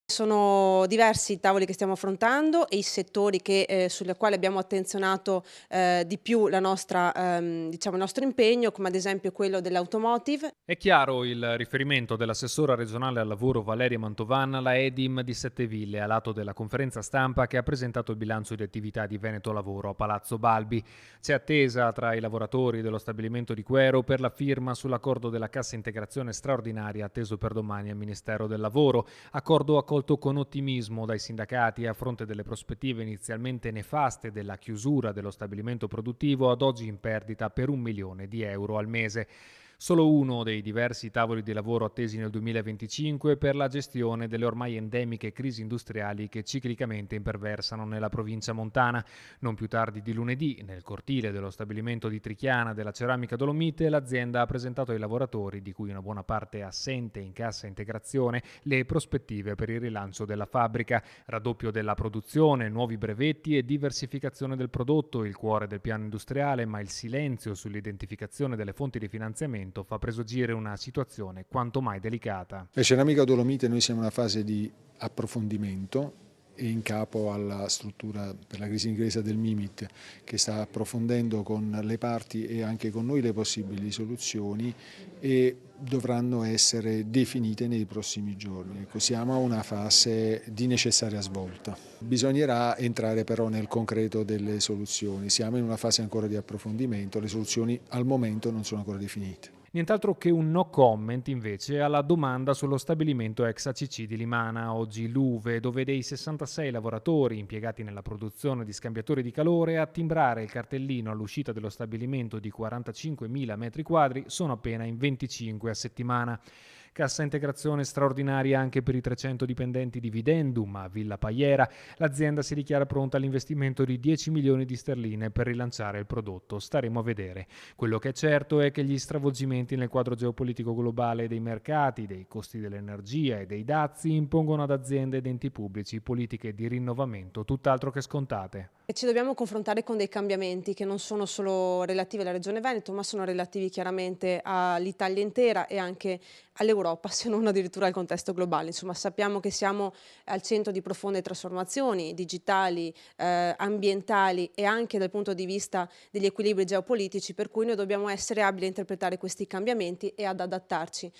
Sono diversi i tavoli che stiamo affrontando e i settori sulle quali abbiamo attenzionato, di più la nostra diciamo il nostro impegno, come ad esempio quello dell'automotive. È chiaro il riferimento dell'assessora regionale al lavoro Valeria Mantovan alla Edim di Setteville, a lato della conferenza stampa che ha presentato il bilancio di attività di Veneto Lavoro a Palazzo Balbi. C'è attesa tra i lavoratori dello stabilimento di Quero per la firma sull'accordo della cassa integrazione straordinaria atteso per domani al Ministero del Lavoro, accordo accolto con ottimismo dai sindacati a fronte delle prospettive inizialmente nefaste della chiusura dello stabilimento produttivo, ad oggi in perdita per 1 milione di euro al mese. Solo uno dei diversi tavoli di lavoro attesi nel 2025 per la gestione delle ormai endemiche crisi industriali che ciclicamente imperversano nella provincia montana. Non più tardi di lunedì, nel cortile dello stabilimento di Trichiana della Ceramica Dolomite, l'azienda ha presentato ai lavoratori, di cui una buona parte è assente in cassa integrazione, le prospettive per il rilancio della fabbrica: raddoppio della produzione, nuovi brevetti e diversificazione del prodotto, il cuore del piano industriale, ma il silenzio sull'identificazione delle fonti di finanziamento fa presagire una situazione quanto mai delicata. La ceramica Dolomite noi siamo in una fase di approfondimento e in capo alla struttura per la crisi inglese del Mimit, che sta approfondendo con le parti e anche con noi le possibili soluzioni, e dovranno essere definite nei prossimi giorni. Ecco, siamo a una fase di necessaria svolta. Bisognerà entrare però nel concreto delle soluzioni. Siamo in una fase ancora di approfondimento, le soluzioni al momento non sono ancora definite. Nient'altro che un no comment invece alla domanda sullo stabilimento ex ACC di Limana, oggi Luve, dove dei 66 lavoratori impiegati nella produzione di scambiatori di calore a timbrare il cartellino all'uscita dello stabilimento di 45.000 metri quadri sono appena in 25 a settimana. Cassa integrazione straordinaria anche per i 300 dipendenti di Videndum a Villa Paiera. L'azienda si dichiara pronta all'investimento di 10 milioni di sterline per rilanciare il prodotto. Staremo a vedere. Quello che è certo è che gli stravolgimenti nel quadro geopolitico globale dei mercati, dei costi dell'energia e dei dazi impongono ad aziende ed enti pubblici politiche di rinnovamento tutt'altro che scontate. E ci dobbiamo confrontare con dei cambiamenti che non sono solo relativi alla Regione Veneto, ma sono relativi chiaramente all'Italia intera e anche all'Europa, se non addirittura al contesto globale. Insomma, sappiamo che siamo al centro di profonde trasformazioni digitali, ambientali e anche dal punto di vista degli equilibri geopolitici, per cui noi dobbiamo essere abili a interpretare questi cambiamenti e ad adattarci.